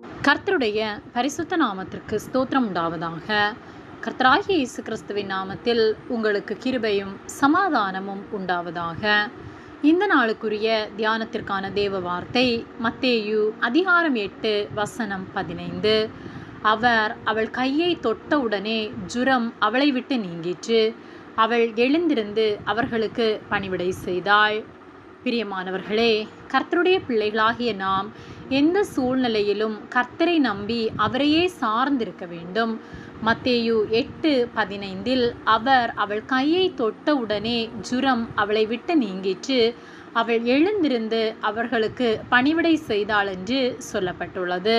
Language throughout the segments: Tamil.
கர்த்தருடைய பரிசுத்த நாமத்திற்கு ஸ்தோத்திரம் உண்டாவதாக. கர்த்தராகிய இயேசு கிறிஸ்துவின் நாமத்தில் உங்களுக்கு கிருபையும் சமாதானமும் உண்டாவதாக. இந்த நாளுக்குரிய தியானத்திற்கான தேவ வார்த்தை மத்தேயு அதிகாரம் 8 வசனம் 15. அவள் கையை தொட்டவுடனே ஜுரம் அவளை விட்டு நீங்கிற்று. அவள் எழுந்திருந்து அவர்களுக்கு பணிவிடை செய்தாள். பிரியமானவர்களே, கர்த்தருடைய பிள்ளைகளாகிய நாம் எந்த சூழ்நிலையிலும் கர்த்தரை நம்பி அவரையே சார்ந்திருக்க வேண்டும். மத்தேயு 8:15 அவள் கையை தொட்டவுடனே ஜுரம் அவளை விட்டு நீங்கிற்று. அவள் எழுந்திருந்து அவர்களுக்கு பணிவிடை செய்தாள் என்று சொல்லப்பட்டுள்ளது.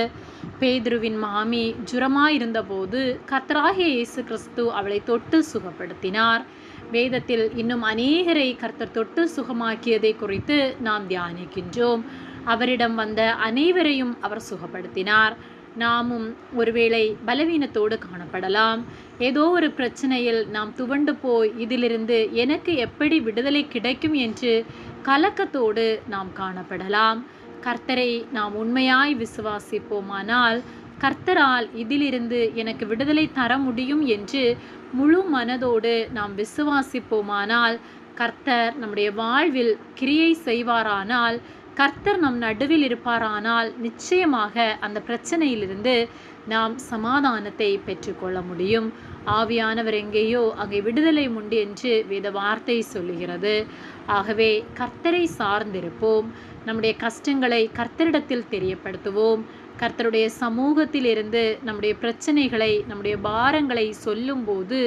பேதுருவின் மாமி ஜுரமாயிருந்தபோது கர்த்தராகிய இயேசு கிறிஸ்து அவளை தொட்டு சுகப்படுத்தினார். வேதத்தில் இன்னும் அநேகரை கர்த்தர் தொட்டு சுகமாக்கியதை குறித்து நாம் தியானிக்கின்றோம். அவரிடம் வந்த அனைவரையும் அவர் சுகப்படுத்தினார். நாமும் ஒருவேளை பலவீனத்தோடு காணப்படலாம். ஏதோ ஒரு பிரச்சனையில் நாம் துவண்டு போய் இதிலிருந்து எனக்கு எப்படி விடுதலை கிடைக்கும் என்று கலக்கத்தோடு நாம் காணப்படலாம். கர்த்தரை நாம் உண்மையாய் விசுவாசிப்போமானால் கர்த்தரால் இதிலிருந்து எனக்கு விடுதலை தர முடியும் என்று முழு மனதோடு நாம் விசுவாசிப்போமானால் கர்த்தர் நம்முடைய வாழ்வில் கிரியை செய்வாரானால், கர்த்தர் நம் நடுவில் இருப்பாரானால் நிச்சயமாக அந்த பிரச்சனையிலிருந்து நாம் சமாதானத்தை பெற்றுக்கொள்ள முடியும். ஆவியானவர் எங்கேயோ அங்கே விடுதலை உண்டு என்று வேத வார்த்தை சொல்லுகிறது. ஆகவே கர்த்தரை சார்ந்திருப்போம். நம்முடைய கஷ்டங்களை கர்த்தரிடத்தில் தெரியப்படுத்துவோம். கர்த்தருடைய சமூகத்தில் இருந்து நம்முடைய பிரச்சனைகளை, நம்முடைய பாரங்களை சொல்லும்போது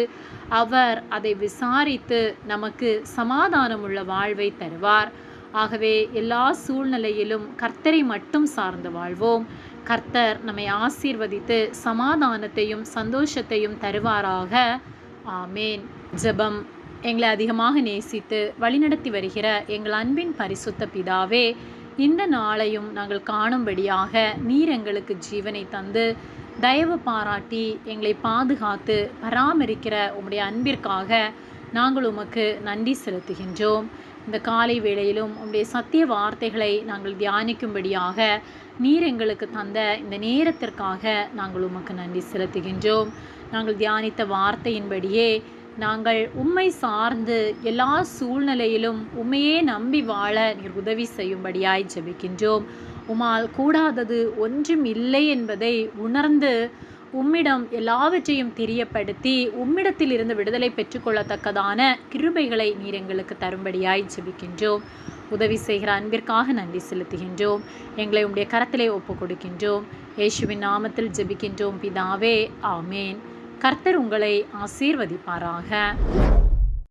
அவர் அதை விசாரித்து நமக்கு சமாதானமுள்ள வாழ்வை தருவார். ஆகவே எல்லா சூழ்நிலையிலும் கர்த்தரை மட்டும் சார்ந்து வாழ்வோம். கர்த்தர் நம்மை ஆசீர்வதித்து சமாதானத்தையும் சந்தோஷத்தையும் தருவாராக. ஆமேன். ஜெபம். எங்களை அதிகமாக நேசித்து வழிநடத்தி வருகிற எங்கள் அன்பின் பரிசுத்த பிதாவே, இந்த நாளையும் நாங்கள் காணும்படியாக நீர் எங்களுக்கு ஜீவனை தந்து தயவு பாராட்டி எங்களை பாதுகாத்து பராமரிக்கிற உம்முடைய அன்பிற்காக நாங்கள் உமக்கு நன்றி செலுத்துகின்றோம். இந்த காலை வேளையிலும் உம்முடைய சத்திய வார்த்தைகளை நாங்கள் தியானிக்கும்படியாக நீர் எங்களுக்கு தந்த இந்த நேரத்திற்காக நாங்கள் உமக்கு நன்றி செலுத்துகின்றோம். நாங்கள் தியானித்த வார்த்தையின்படியே நாங்கள் உம்மை சார்ந்து எல்லா சூழ்நிலையிலும் உம்மையே நம்பி வாழ நீர் உதவி செய்யும்படியாய் ஜெபிக்கின்றோம். உம்மால் கூடாதது ஒன்றும் இல்லை என்பதை உணர்ந்து உம்மிடம் எல்லாவற்றையும் தெரியப்படுத்தி உம்மிடத்தில் இருந்து விடுதலை பெற்றுக்கொள்ளத்தக்கதான கிருபைகளை நீர் எங்களுக்கு தரும்படியாய் ஜெபிக்கின்றோம். உதவி செய்கிற அன்பிற்காக நன்றி செலுத்துகின்றோம். எங்களை உம்முடைய கரத்திலே ஒப்பு கொடுக்கின்றோம். இயேசுவின் நாமத்தில் ஜெபிக்கின்றோம் பிதாவே. ஆமேன். கர்த்தர் உங்களை ஆசீர்வதிப்பாராக.